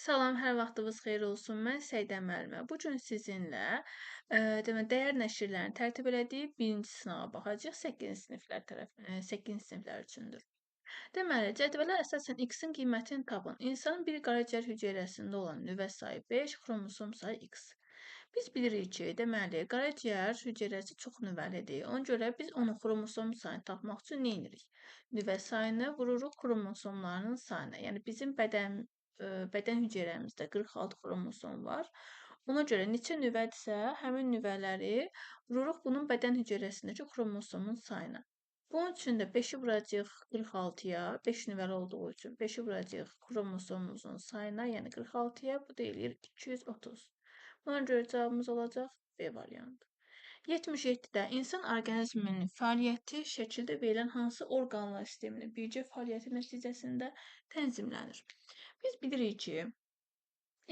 Salam, hər vaxtınız xeyir olsun. Mən Səidə müəllimə. Bu gün sizinlə dəyər nəşrlərinin tərtib elədiyi birinci sınava baxacağıq. 8-ci siniflər 8-ci siniflər üçündür. Deməli, cədvələ əsasən x-in qiymətini tapın. İnsanın bir qaraciyər hüceyrəsində olan nüvə sayı 5, xromosom sayı x. Biz bilirik ki, deməli, qaraciyər hüceyrəsi çox nüvəlidir. Ona görə biz onun xromosom sayını tapmaq üçün nə edirik? Nüvə sayını vururuq xromosomlarının sayına. Yəni bizim bədən hüceyrəmizdə 46 xromosom var. Ona görə neçə nüvədirsə, həmin nüvələri vururuq bunun bədən hüceyrəsindəki xromosomun sayına. Bunun üçün də 5-i vuracağıq 46-ya, 5 nüvəli olduğu üçün 5-i vuracağıq xromosomumuzun sayına, yəni 46-ya, bu da eləyir 230. Buna görə cavabımız olacaq B variantı. 77-də insan orqanizminin fəaliyyəti şəkildə verilən hansı orqanlar sisteminin birgə fəaliyyəti nəticəsində tənzimlənir? Biz bilirik ki,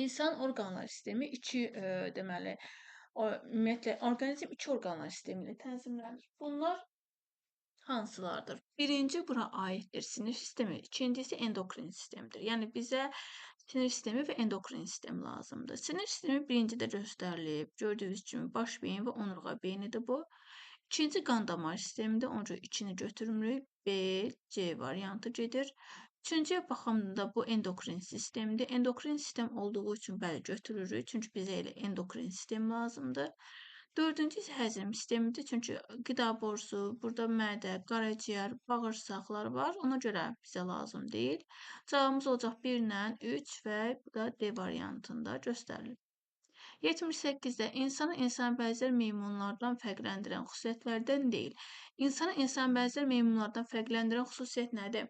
insan orqanlar sistemi deməli, ümumiyyətlə orqanizm iki orqanlar sistemi ilə tənzimlənir. Bunlar hansılardır? Birinci bura aiddir sinir sistemi, ikincisi endokrin sistemdir. Yəni bizə sinir sistemi və endokrin sistem lazımdır. Sinir sistemi birincidə göstərilib, gördüyünüz kimi baş beyin və onurğa beynidir bu. İkinci qan damar sistemidir, onun üçün içini götürmürük. B, C variantı gedir. Üçüncüyə baxımda bu endokrin sistemdir. Endokrin sistem olduğu üçün bəli götürürük, çünki bizə elə endokrin sistem lazımdır. Dördüncü isə həzm sistemidir, çünki qida borusu, burada mədə, qaraciyər, bağırsaqlar var, ona görə bizə lazım deyil. Cavabımız olacaq 1 ilə 3 və bu da D variantında göstərilir. 78-də insanı insanbənzər meymunlardan fərqləndirən xüsusiyyətlərdən deyil. İnsanı insanbənzər meymunlardan fərqləndirən xüsusiyyət nədir?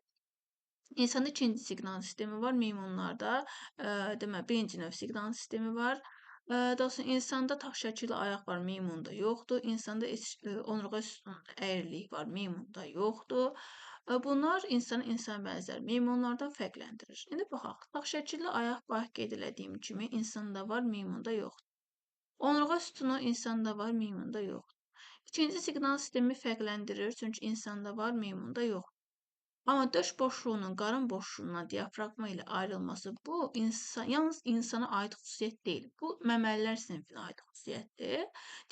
İnsanda ikinci siqnal sistemi var, meymunlarda deməli birinci növ siqnal sistemi var. Daha sonra insanda tax şəkilli ayaq var, meymunda yoxdur. İnsanda onurğa sütununda əyrilik var, meymunda yoxdur. Bunlar insanı insanbənzər meymunlardan fərqləndirir. İndi baxaq. Tax şəkilli ayaq bayaq qeyd elədiyim kimi insanda var, meymunda yoxdur. Onurğa sütunu insanda var, meymunda yoxdur. İkinci siqnal sistemi fərqləndirir, çünki insanda var, meymunda yoxdur. Amma döş boşluğunun qarın boşluğuna diafraqma ilə ayrılması bu yalnız insana aid xüsusiyyət deyil. Bu məməlilər sinifinə aid xüsusiyyətdir.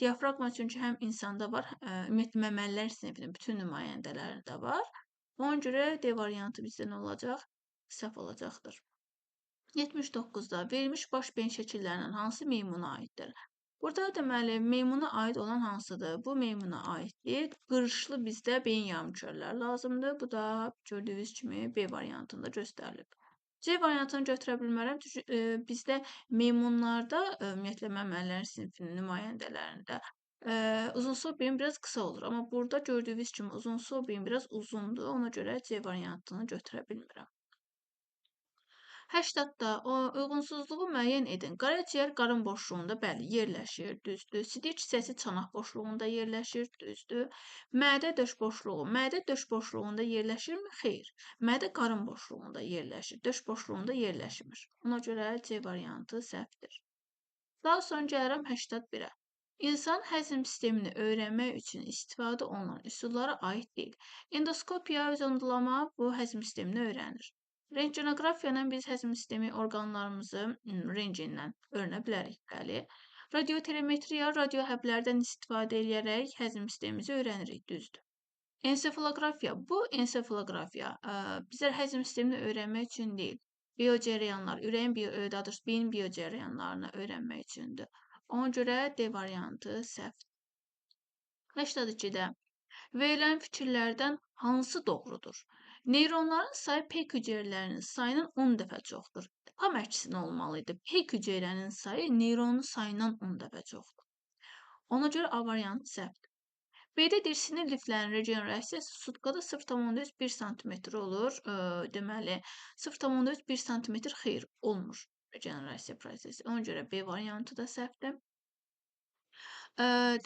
Diafraqma çünki həm insanda var, ümumiyyətlə məməlilər sinifinin bütün nümayəndələrində var. Ona görə D variantı bizdə nə olacaq? Səhv olacaqdır. 79-da verilmiş baş beyin şəkillərindən hansı meymuna aiddir? Burada deməli meymuna aid olan hansıdır? Bu meymuna aiddir. Qırışlı bizdə beyin yarımkürlər lazımdır. Bu da gördüyünüz kimi B variantında göstərilib. C variantını götürə bilmərəm. Çünki bizdə meymunlarda, ümumiyyətlə məməlilər sinifinin nümayəndələrində uzunsov beyin biraz qısa olur. Amma burada gördüyünüz kimi uzunsov beyin biraz uzundur. Ona görə C variantını götürə bilmirəm. 80-da uyğunsuzluğu müəyyən edin. Qaraciyər qarın boşluğunda bəli yerləşir, düzdür. Sidik hissəsi çanaq boşluğunda yerləşir, düzdür. Mədə döş boşluğu, mədə döş boşluğunda yerləşirmi? Xeyr. Mədə qarın boşluğunda yerləşir, döş boşluğunda yerləşmir. Ona görə C variantı səhvdir. Daha sonra gəlirəm 81-ə. İnsan həzm sistemini öyrənmək üçün istifadə olunan üsullara aid deyil. Endoskopiya, zondlama bu həzm sistemini öyrənir. Rentgenografiyanın biz həzm sistemi orqanlarımızı rentgenlə öyrənə bilərik, bəli. Radiotelemetriya, radio həblərdən istifadə edərək həzm sistemimizi öyrənirik, düzdür. Ensefalografiya, bu ensefalografiya bizə həzm sistemini öyrənmək üçün deyil. Biocəryanlar, ürəyin beyin biocəryanlarını öyrənmək üçündür. Ona görə D variantı səhvdir. 82-də verilən fikirlərdən hansı doğrudur? Neyronların sayı peyk hüceyrələrinin sayının 10 dəfə çoxdur. Tam əksinə olmalıdır. Peyk hüceyrənin sayı neyronun sayından 10 dəfə çoxdur. Ona görə A variantı səhvdir. B-də deyir, sinir liflərinin regenerasiyası sutkada 0,1 sm olur. Deməli, 0,1 sm xeyr, olmur regenerasiya prosesi. Ona görə B variantı da səhvdir.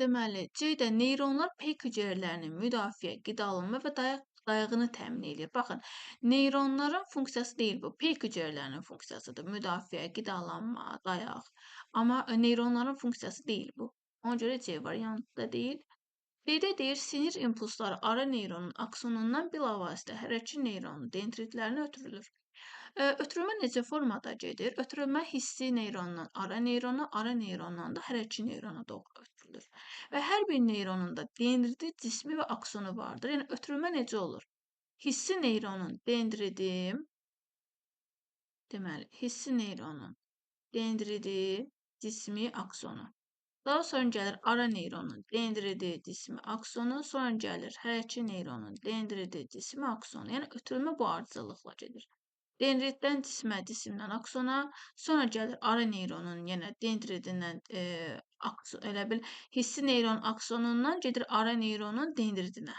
Deməli, C-də neyronlar peyk hüceyrələrinin müdafiə, qidalanma və dayağını təmin edir. Baxın, neyronların funksiyası deyil bu, peyk hüceyrələrinin funksiyasıdır. Müdafiə, qidalanma, dayaq. Amma neyronların funksiyası deyil bu. Ona görə C variantı da deyil. D-də deyir, sinir impulsları ara neyronun aksonundan bilavasitə hərəkçi neyronun dendritlərinə ötürülür. Ötürülmə necə formada gedir? Ötürülmə hissi neyrondan ara neyrondan da hərəkçi neyrona doğru ötürülür. Və hər bir neyronun da dendriti, cismi və aksonu vardır. Yəni ötürülmə necə olur? Hissi neyronun dendriti, deməli, hissi neyronun dendriti, cismi, aksonu. Daha sonra gəlir ara neyronun dendriti, cismi, aksonu, sonra gəlir hərəkçi neyronun dendriti, cismi, aksonu. Yəni ötürülmə bu ardıcıllıqla gedir. Dendritdən cismə, cisimdən aksona, sonra gəlir ara neyronun yenə dendritindən elə bil hissi neyron aksonundan gedir ara neyronun dendritinə.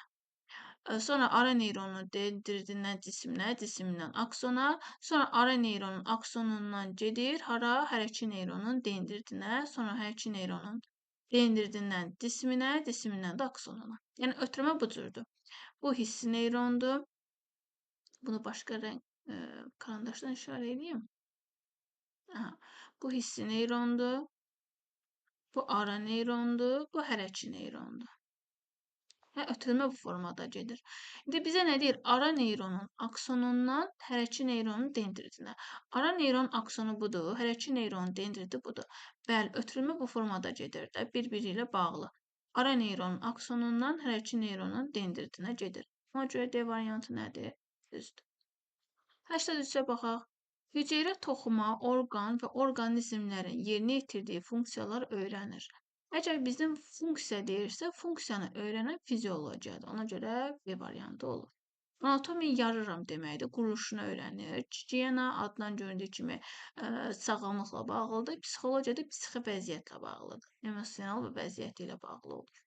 Sonra ara neyronun dendritindən cisimə, cisimdən aksona, sonra ara neyronun aksonundan gedir hara? Hərəkçi neyronun dendritinə, sonra hərəkçi neyronun dendritindən cisminə, cismindən də aksonuna. Yəni ötürmə bu cürdür. Bu hissi neyrondur. Bunu başqa rəng karandaşdan işarə edeyim. Aha, bu hissi neyrondur. Bu ara neyrondur. Bu hərəkçi neyrondur. Ötürülmə bu formada gedir. İndi bizə nə deyir? Ara neyronun aksonundan hərəkçi neyronun dendritinə. Ara neyronun aksonu budur, hərəkçi neyronun dendriti budur. Bəli, ötürülmə bu formada gedir də, bir-biri ilə bağlı. Ara neyronun aksonundan hərəkçi neyronun dendritinə gedir. Ona görə D variantı nədir? Düzdür. 83-ə baxaq. Hüceyrə toxuma, orqan və orqanizmlərin yerinə yetirdiyi funksiyalar öyrənir. Əgər bizim funksiya deyirsə, funksiyanı öyrənən fiziologiyadır. Ona görə B variantı olur. Anatomiya yarıram deməkdir. Quruluşunu öyrənir. Gigiyena adından göründüyü kimi sağlamlıqla bağlıdır. Psixologiya da psixi vəziyyətlə bağlıdır. Emosional və vəziyyəti ilə bağlı olur.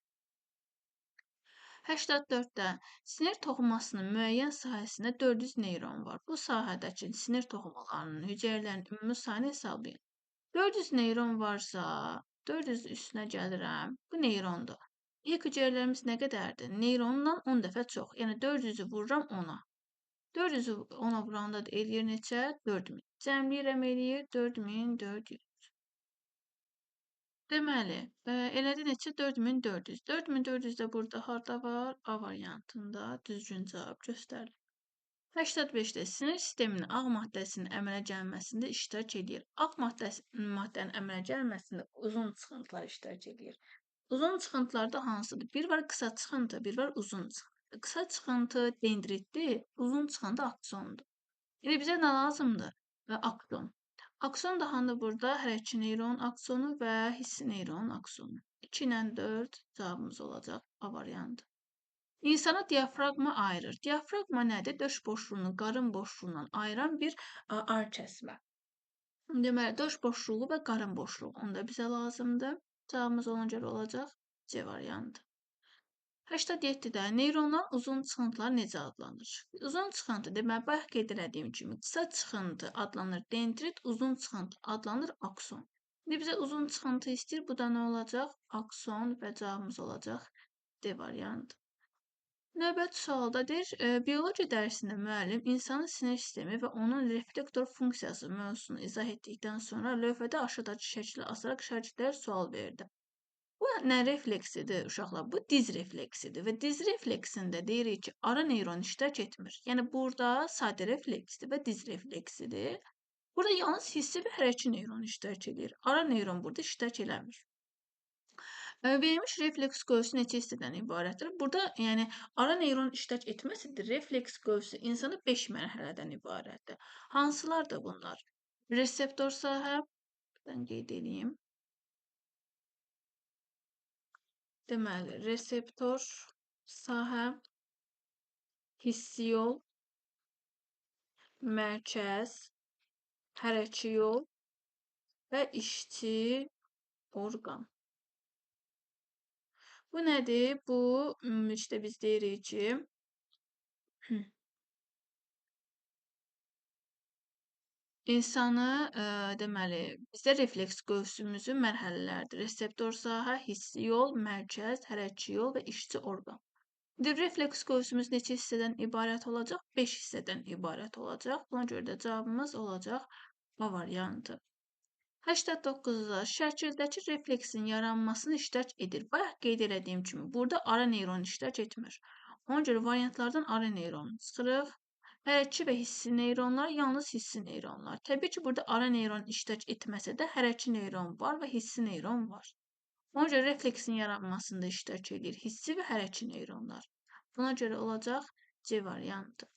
84-də sinir toxumasının müəyyən sahəsində 400 neyron var. Bu sahədəki sinir toxumalarının hüceyrələrin ümumi sayını hesablayın. 400 neyron varsa, 400 üstünə gəlirəm. Bu neyrondur. İlk hüceyrələrimiz nə qədərdir? Neyrondan 10 dəfə çox. Yəni 400-ü vururam 10-a. 400-ü 10-a vuranda da eləyir neçə? 4000. Cəmləyirəm eləyir 4400. Deməli, elədi neçə? 4400. 4400 də burada harda var? A variantında düzgün cavab göstərilir. 85-də sinir sisteminin ağ maddəsinin əmələ gəlməsində iştirak edir. Ağ maddənin əmələ gəlməsində uzun çıxıntılar iştirak edir. Uzun çıxıntılarda hansıdır? Bir var qısa çıxıntı, bir var uzun çıxıntı. Qısa çıxıntı dendritdir, uzun çıxıntı aksondur. İndi bizə nə lazımdır? Akson. Akson da hanı burada? Hərəkçi neyron aksonu və hissi neyron aksonu. 2 ilə 4 cavabımız olacaq A variantı. İnsana diafraqma ayırır. Diafraqma nədir? Döş boşluğunu qarın boşluğundan ayıran bir ar kəsmə. Deməli, döş boşluğu və qarın boşluğu onda bizə lazımdır. Cavabımız ona görə olacaq C variantı. 87-də neyronların uzun çıxıntılar necə adlanır? Uzun çıxıntı deməli, bayaq qeyd etdiyim kimi qısa çıxıntı adlanır dendrit, uzun çıxıntı adlanır akson. İndi bizə uzun çıxıntı istəyir. Bu da nə olacaq? Akson və cavabımız olacaq D variantı. Növbəti sualda deyir, biologiya dərsində müəllim insanın sinir sistemi və onun reflektor funksiyası mövzusunu izah etdikdən sonra lövhədə aşağıdakı şəkli asaraq şagirdlərə sual verdi. Bu nə refleksidir uşaqlar? Bu diz refleksidir və diz refleksində deyirik ki, ara neyron iştirak etmir. Yəni burada sadə refleksdir və diz refleksidir. Burada yalnız hissi və hərəkçi neyron iştirak edir. Ara neyron burada iştirak eləmir. Verilmiş refleks qövsü neçə hissədən ibarətdir? Burada yəni ara neyron iştirak etməsə də refleks qövsü insana 5 mərhələdən ibarətdir. Hansılardır bunlar? Reseptor sahə, buradan qeyd edeyim. Deməli, reseptor sahə, hissi yol, mərkəz, hərəkçi yol və işçi orqan. Bu nədir? Bu, işte biz deyirik ki, insanı, deməli, bizdə refleks qövsümüzün mərhələlərdir. Reseptor sahə, hissi yol, mərkəz, hərəkçi yol və işçi orqan. İndi refleks qövsümüz neçə hissədən ibarət olacaq? 5 hissədən ibarət olacaq. Buna görə də cavabımız olacaq A variantı. 89-da şəkildəki refleksin yaranmasını iştirak edir. Bayaq qeyd etdiyim kimi, burada ara neyron iştirak etmir. Ona görə variantlardan ara neyronu çıxırıq. Hərəkçi və hissi neyronlar yalnız hissi neyronlar. Təbii ki, burada ara neyron iştirak etməsə də hərəkçi neyron var və hissi neyron var. Ona görə refleksin yaranmasında iştirak edir hissi və hərəkçi neyronlar. Buna görə olacaq C variantı.